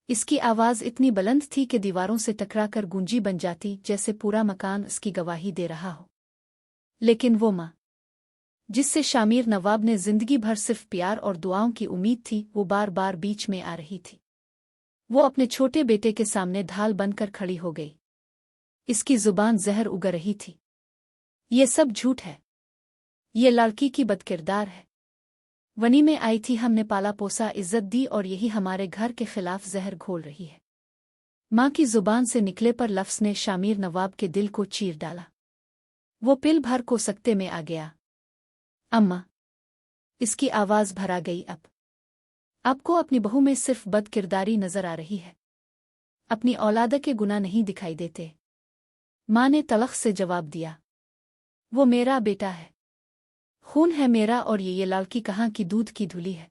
इसकी आवाज़ इतनी बुलंद थी कि दीवारों से टकराकर गूंजी बन जाती, जैसे पूरा मकान उसकी गवाही दे रहा हो। लेकिन वो माँ, जिससे शामिर नवाब ने जिंदगी भर सिर्फ प्यार और दुआओं की उम्मीद थी, वो बार बार बीच में आ रही थी। वो अपने छोटे बेटे के सामने ढाल बनकर खड़ी हो गई। इसकी जुबान जहर उगल रही थी। ये सब झूठ है। ये लड़की की बदकिरदार है। वनी में आई थी, हमने पाला पोसा, इज्जत दी, और यही हमारे घर के खिलाफ जहर घोल रही है। माँ की जुबान से निकले पर लफ्ज़ ने शामिर नवाब के दिल को चीर डाला। वो पिल भर को सकते में आ गया। अम्मा, इसकी आवाज़ भरा गई। अब आपको अपनी बहू में सिर्फ बदकिरदारी नजर आ रही है। अपनी औलाद के गुनाह नहीं दिखाई देते। माँ ने तलख से जवाब दिया। वो मेरा बेटा है, खून है मेरा, और ये लड़की कहाँ की दूध की धुली है।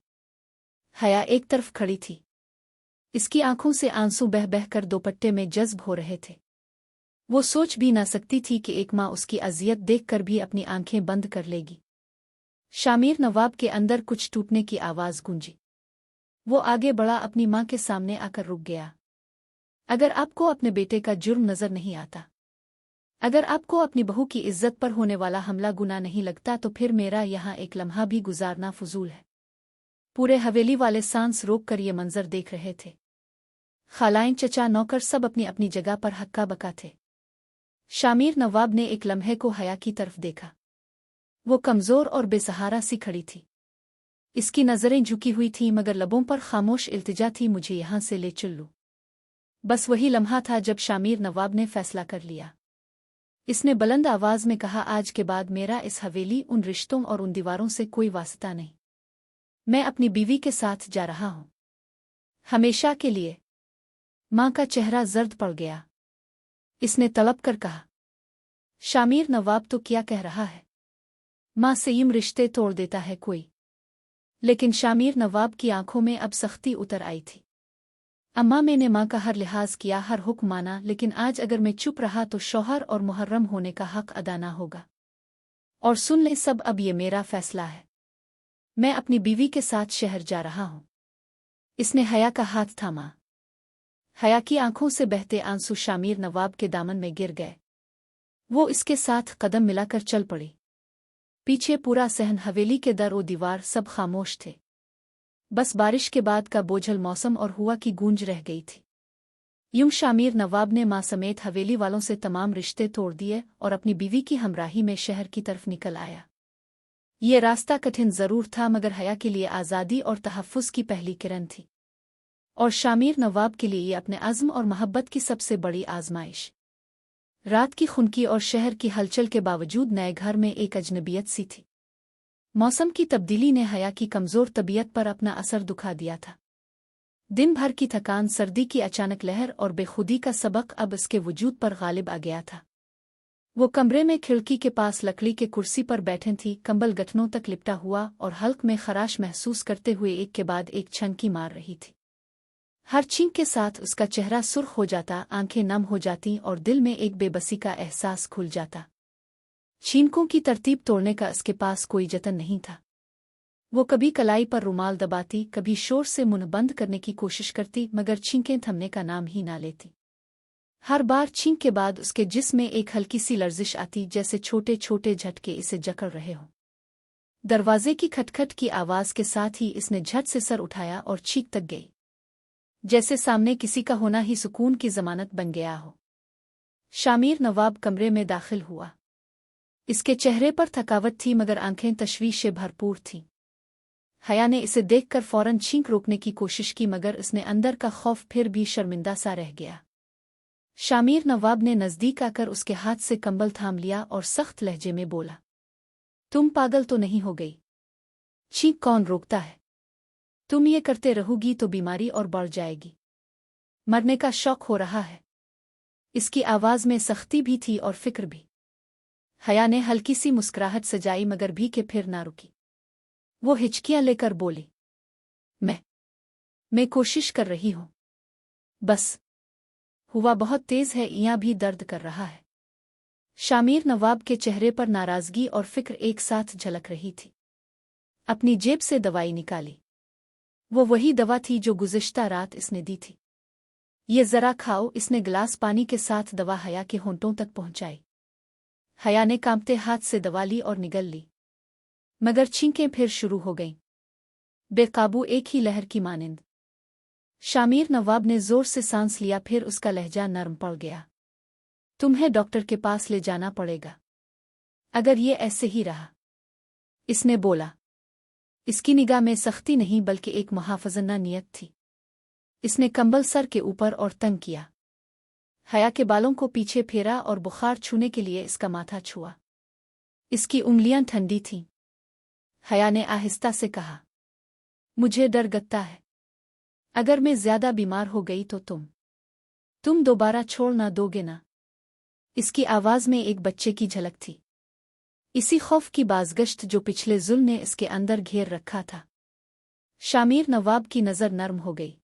हया एक तरफ खड़ी थी। इसकी आंखों से आंसू बह बह कर दोपट्टे में जज्ब हो रहे थे। वो सोच भी ना सकती थी कि एक माँ उसकी अजियत देखकर भी अपनी आंखें बंद कर लेगी। शामिर नवाब के अंदर कुछ टूटने की आवाज़ गूंजी। वो आगे बढ़ा, अपनी माँ के सामने आकर रुक गया। अगर आपको अपने बेटे का जुर्म नजर नहीं आता, अगर आपको अपनी बहू की इज्जत पर होने वाला हमला गुनाह नहीं लगता, तो फिर मेरा यहाँ एक लम्हा भी गुजारना फजूल है। पूरे हवेली वाले सांस रोक कर ये मंजर देख रहे थे। खालाइन, चचा, नौकर सब अपनी अपनी जगह पर हक्का बका थे। शामिर नवाब ने एक लम्हे को हया की तरफ देखा। वो कमज़ोर और बेसहारा सी खड़ी थी। इसकी नज़रें झुकी हुई थीं, मगर लबों पर खामोश इल्तिजा थी, मुझे यहाँ से ले चल लो। बस वही लम्हा था जब शामिर नवाब ने फैसला कर लिया। इसने बुलंद आवाज़ में कहा, आज के बाद मेरा इस हवेली, उन रिश्तों और उन दीवारों से कोई वास्ता नहीं। मैं अपनी बीवी के साथ जा रहा हूँ, हमेशा के लिए। माँ का चेहरा जर्द पड़ गया। इसने तलब कर कहा, शामिर नवाब तो क्या कह रहा है? माँ से यूं रिश्ते तोड़ देता है कोई? लेकिन शामिर नवाब की आंखों में अब सख्ती उतर आई थी। अम्मा, मैंने माँ का हर लिहाज किया, हर हुक्म माना, लेकिन आज अगर मैं चुप रहा तो शौहर और मुहर्रम होने का हक अदा ना होगा। और सुन ले सब, अब ये मेरा फैसला है। मैं अपनी बीवी के साथ शहर जा रहा हूँ। इसने हया का हाथ थामा। हया की आंखों से बहते आंसू शामिर नवाब के दामन में गिर गए। वो इसके साथ कदम मिलाकर चल पड़ी। पीछे पूरा सहन, हवेली के दर और दीवार सब खामोश थे। बस बारिश के बाद का बोझल मौसम और हुआ की गूंज रह गई थी। यूं शामिर नवाब ने माँ समेत हवेली वालों से तमाम रिश्ते तोड़ दिए और अपनी बीवी की हमराही में शहर की तरफ निकल आया। ये रास्ता कठिन जरूर था, मगर हया के लिए आज़ादी और तहफ़्फ़ुज़ की पहली किरण थी, और शामिर नवाब के लिए ये अपने अज़्म और मोहब्बत की सबसे बड़ी आजमाइश। रात की खुनकी और शहर की हलचल के बावजूद नए घर में एक अजनबियत सी थी। मौसम की तब्दीली ने हया की कमज़ोर तबीयत पर अपना असर दिखा दिया था। दिन भर की थकान, सर्दी की अचानक लहर और बेखुदी का सबक अब इसके वजूद पर गालिब आ गया था। वो कमरे में खिड़की के पास लकड़ी के कुर्सी पर बैठे थी, कंबल गठनों तक लिपटा हुआ और हल्क में खराश महसूस करते हुए एक के बाद एक छंकी मार रही थी। हर छींक के साथ उसका चेहरा सुर्ख हो जाता, आंखें नम हो जाती और दिल में एक बेबसी का एहसास खुल जाता। छींकों की तरतीब तोड़ने का उसके पास कोई जतन नहीं था। वो कभी कलाई पर रुमाल दबाती, कभी शोर से मुंह बंद करने की कोशिश करती, मगर छींकें थमने का नाम ही ना लेती। हर बार छींक के बाद उसके जिस्म में एक हल्की सी लर्जिश आती, जैसे छोटे छोटे झटके इसे जकड़ रहे हों। दरवाजे की खटखट की आवाज़ के साथ ही इसने झट से सर उठाया और चीख तक गई, जैसे सामने किसी का होना ही सुकून की जमानत बन गया हो। शामिर नवाब कमरे में दाखिल हुआ। इसके चेहरे पर थकावट थी, मगर आंखें तशवीश से भरपूर थीं। हया ने इसे देखकर फौरन छींक रोकने की कोशिश की, मगर उसने अंदर का खौफ फिर भी शर्मिंदा सा रह गया। शामिर नवाब ने नज़दीक आकर उसके हाथ से कंबल थाम लिया और सख्त लहजे में बोला, तुम पागल तो नहीं हो गई? छींक कौन रोकता है? तुम ये करते रहोगी तो बीमारी और बढ़ जाएगी। मरने का शौक हो रहा है। इसकी आवाज़ में सख्ती भी थी और फिक्र भी। हया ने हल्की सी मुस्कुराहट सजाई, मगर भी के फिर ना रुकी। वो हिचकियां लेकर बोली, मैं कोशिश कर रही हूं, बस हुआ बहुत तेज है, यहाँ भी दर्द कर रहा है। शामिर नवाब के चेहरे पर नाराजगी और फिक्र एक साथ झलक रही थी। अपनी जेब से दवाई निकाली। वो वही दवा थी जो गुज़िश्ता रात इसने दी थी। ये ज़रा खाओ। इसने गिलास पानी के साथ दवा हया के होंठों तक पहुंचाई। हया ने कांपते हाथ से दवा ली और निगल ली, मगर छींकें फिर शुरू हो गईं, बेकाबू एक ही लहर की मानिंद। शामिर नवाब ने जोर से सांस लिया, फिर उसका लहजा नरम पड़ गया। तुम्हें डॉक्टर के पास ले जाना पड़ेगा, अगर ये ऐसे ही रहा, इसने बोला। इसकी निगाह में सख्ती नहीं बल्कि एक मुहाफ़ज़ना नियत थी। इसने कंबल सर के ऊपर और तंग किया, हया के बालों को पीछे फेरा और बुखार छूने के लिए इसका माथा छुआ। इसकी उंगलियां ठंडी थीं। हया ने आहिस्ता से कहा, मुझे डर लगता है, अगर मैं ज्यादा बीमार हो गई तो तुम दोबारा छोड़ ना दोगे ना? इसकी आवाज में एक बच्चे की झलक थी, इसी खौफ की बाज़गश्त जो पिछले जुल्म ने इसके अंदर घेर रखा था। शामिर नवाब की नज़र नर्म हो गई।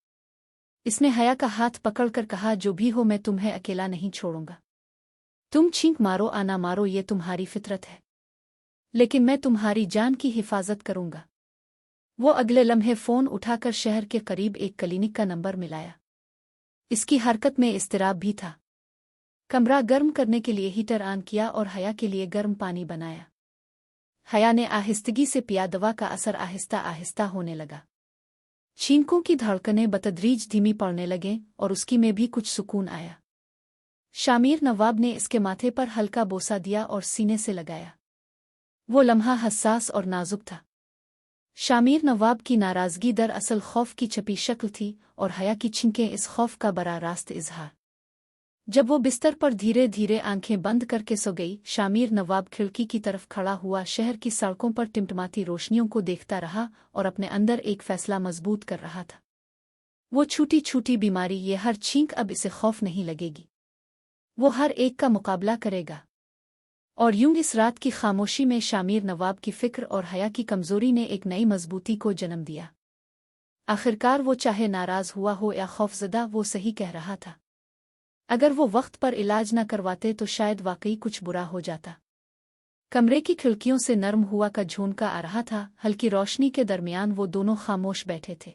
इसने हया का हाथ पकड़कर कहा, जो भी हो मैं तुम्हें अकेला नहीं छोड़ूंगा। तुम छींक मारो आना मारो, ये तुम्हारी फितरत है, लेकिन मैं तुम्हारी जान की हिफाजत करूंगा। वो अगले लम्हे फ़ोन उठाकर शहर के करीब एक क्लिनिक का नंबर मिलाया। इसकी हरकत में इस्तिराब भी था। कमरा गर्म करने के लिए हीटर ऑन किया और हया के लिए गर्म पानी बनाया। हया ने आहिस्तगी से पिया। दवा का असर आहिस्ता आहिस्ता होने लगा। छींकों की धड़कनें बतदरीज धीमी पड़ने लगें और उसकी में भी कुछ सुकून आया। शामिर नवाब ने इसके माथे पर हल्का बोसा दिया और सीने से लगाया। वो लम्हा हसास और नाजुक था। शामिर नवाब की नाराज़गी दरअसल खौफ की छपी शक्ल थी और हया की छींकें इस खौफ का बरा रास्त इजहार। जब वो बिस्तर पर धीरे धीरे आंखें बंद करके सो गई, शामिर नवाब खिड़की की तरफ खड़ा हुआ शहर की सड़कों पर टिमटिमाती रोशनियों को देखता रहा और अपने अंदर एक फैसला मजबूत कर रहा था। वो छूटी छूटी बीमारी, ये हर छींक अब इसे खौफ नहीं लगेगी। वो हर एक का मुकाबला करेगा। और यूं इस रात की खामोशी में शामिर नवाब की फिक्र और हया की कमजोरी ने एक नई मजबूती को जन्म दिया। आखिरकार वो चाहे नाराज हुआ हो या खौफजदा, वो सही कह रहा था। अगर वो वक्त पर इलाज न करवाते तो शायद वाकई कुछ बुरा हो जाता। कमरे की खिड़कियों से नर्म हुआ का झोंका आ रहा था। हल्की रोशनी के दरमियान वो दोनों खामोश बैठे थे।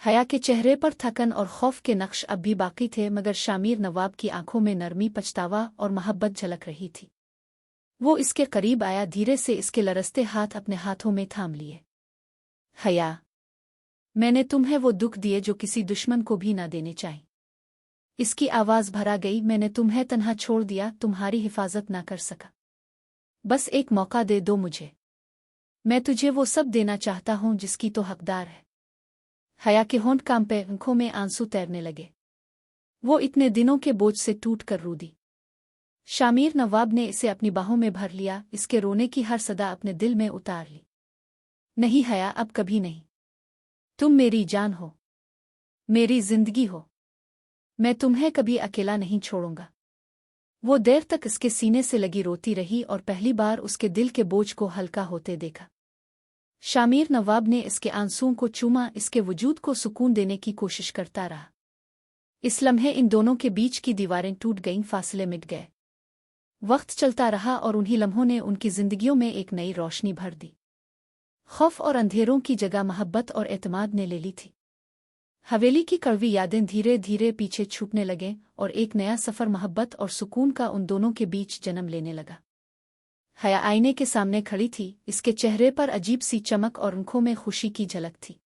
हया के चेहरे पर थकन और खौफ के नक्श अब भी बाकी थे, मगर शामिर नवाब की आंखों में नरमी, पछतावा और मोहब्बत झलक रही थी। वो इसके करीब आया, धीरे से इसके लरसते हाथ अपने हाथों में थाम लिए। हया, मैंने तुम्हें वो दुख दिए जो किसी दुश्मन को भी ना देने चाहिए। इसकी आवाज भरा गई। मैंने तुम्हें तन्हा छोड़ दिया, तुम्हारी हिफाजत ना कर सका। बस एक मौका दे दो मुझे, मैं तुझे वो सब देना चाहता हूं जिसकी तो हकदार है। हया के होंठ कांपे, आंखों में आंसू तैरने लगे। वो इतने दिनों के बोझ से टूट कर रो दी। शामिर नवाब ने इसे अपनी बाहों में भर लिया, इसके रोने की हर सदा अपने दिल में उतार ली। नहीं हया, अब कभी नहीं। तुम मेरी जान हो, मेरी जिंदगी हो। मैं तुम्हें कभी अकेला नहीं छोड़ूंगा। वो देर तक इसके सीने से लगी रोती रही और पहली बार उसके दिल के बोझ को हल्का होते देखा। शामिर नवाब ने इसके आंसुओं को चूमा, इसके वजूद को सुकून देने की कोशिश करता रहा। इस लम्हे इन दोनों के बीच की दीवारें टूट गईं, फासले मिट गए। वक्त चलता रहा और उन्हीं लम्हों ने उनकी जिंदगियों में एक नई रोशनी भर दी। खौफ और अंधेरों की जगह मोहब्बत और एतमाद ने ले ली थी। हवेली की कड़वी यादें धीरे धीरे पीछे छूटने लगे और एक नया सफर मोहब्बत और सुकून का उन दोनों के बीच जन्म लेने लगा। हया आईने के सामने खड़ी थी, इसके चेहरे पर अजीब सी चमक और आंखों में खुशी की झलक थी।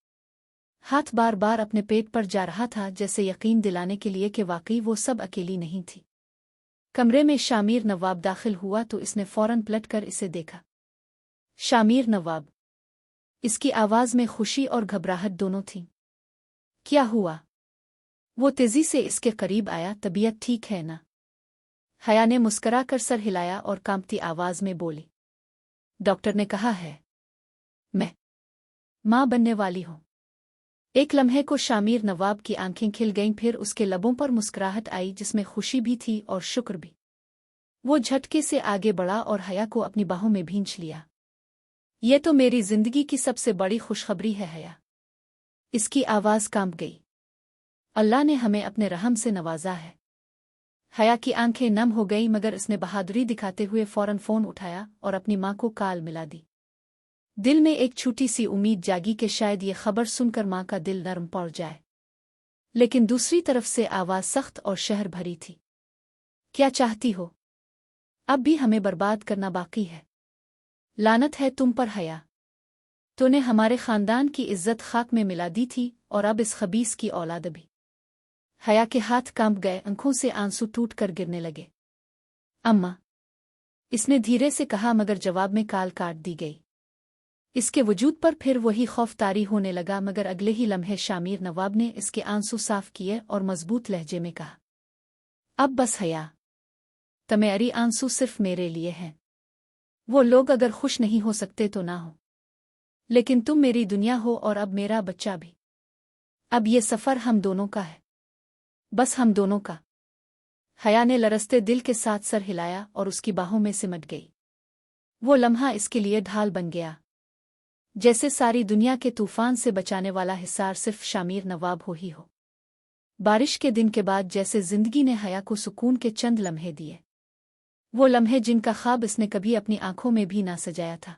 हाथ बार बार अपने पेट पर जा रहा था, जैसे यकीन दिलाने के लिए कि वाकई वो सब अकेली नहीं थी। कमरे में शामिर नवाब दाखिल हुआ तो इसने फौरन पलटकर इसे देखा। शामिर नवाब, इसकी आवाज में खुशी और घबराहट दोनों थीं। क्या हुआ? वो तेजी से इसके करीब आया। तबीयत ठीक है ना? हया ने मुस्कुराकर सर हिलाया और कांपती आवाज में बोली, डॉक्टर ने कहा है मैं मां बनने वाली हूं। एक लम्हे को शामिर नवाब की आंखें खिल गईं, फिर उसके लबों पर मुस्कुराहट आई जिसमें खुशी भी थी और शुक्र भी। वो झटके से आगे बढ़ा और हया को अपनी बाहों में भींच लिया। ये तो मेरी जिंदगी की सबसे बड़ी खुशखबरी है हया। इसकी आवाज कांप गई। अल्लाह ने हमें अपने रहम से नवाजा है। हया की आंखें नम हो गईं, मगर इसने बहादुरी दिखाते हुए फौरन फोन उठाया और अपनी मां को कॉल मिला दी। दिल में एक छोटी सी उम्मीद जागी कि शायद ये खबर सुनकर मां का दिल नरम पड़ जाए। लेकिन दूसरी तरफ से आवाज सख्त और शहर भरी थी। क्या चाहती हो? अब भी हमें बर्बाद करना बाकी है। लानत है तुम पर हया। तूने हमारे खानदान की इज्जत खाक में मिला दी थी और अब इस खबीस की औलाद भी। हया के हाथ कांप गए, आंखों से आंसू टूट कर गिरने लगे। अम्मा, इसने धीरे से कहा, मगर जवाब में काल काट दी गई। इसके वजूद पर फिर वही खौफ तारी होने लगा, मगर अगले ही लम्हे शामिर नवाब ने इसके आंसू साफ किए और मजबूत लहजे में कहा, अब बस हया, तुम्हारी आंसू सिर्फ मेरे लिए हैं। वो लोग अगर खुश नहीं हो सकते तो ना हो, लेकिन तुम मेरी दुनिया हो और अब मेरा बच्चा भी। अब ये सफर हम दोनों का है, बस हम दोनों का। हया ने लरसते दिल के साथ सर हिलाया और उसकी बाहों में सिमट गई। वो लम्हा इसके लिए ढाल बन गया, जैसे सारी दुनिया के तूफान से बचाने वाला हिसार सिर्फ शामिर नवाब हो ही हो। बारिश के दिन के बाद जैसे जिंदगी ने हया को सुकून के चंद लम्हे दिए, वो लम्हे जिनका ख्वाब इसने कभी अपनी आंखों में भी ना सजाया था।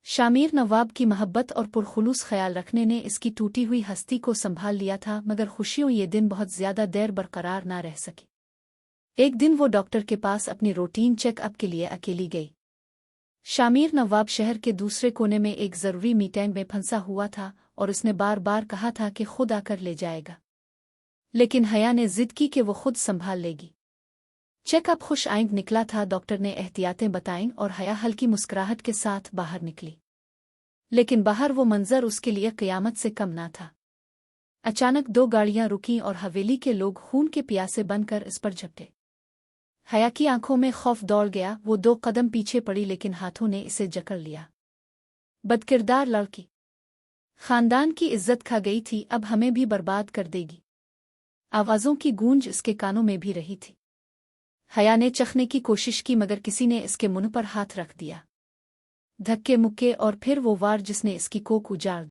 शामिर नवाब की मोहब्बत और पुरखुलूस ख्याल रखने ने इसकी टूटी हुई हस्ती को संभाल लिया था, मगर खुशियों ये दिन बहुत ज्यादा देर बरकरार ना रह सकी। एक दिन वो डॉक्टर के पास अपनी रूटीन चेकअप के लिए अकेली गई। शामिर नवाब शहर के दूसरे कोने में एक जरूरी मीटिंग में फंसा हुआ था और उसने बार बार कहा था कि खुद आकर ले जाएगा, लेकिन हया ने जिद की कि वो खुद संभाल लेगी। चेकअप खुश आइंद निकला था। डॉक्टर ने एहतियातें बताईं और हया हल्की मुस्कुराहट के साथ बाहर निकली, लेकिन बाहर वो मंजर उसके लिए क़यामत से कम ना था। अचानक 2 गाड़ियां रुकीं और हवेली के लोग खून के प्यासे बनकर इस पर झपटे। हया की आंखों में खौफ दौड़ गया। वो 2 कदम पीछे पड़ी, लेकिन हाथों ने इसे जकड़ लिया। बदकिरदार लड़की, खानदान की इज्जत खा गई थी, अब हमें भी बर्बाद कर देगी। आवाजों की गूंज इसके कानों में भी रही थी। हया ने चखने की कोशिश की, मगर किसी ने इसके मुंह पर हाथ रख दिया। धक्के मुक्के और फिर वो वार जिसने इसकी कोख उजाड़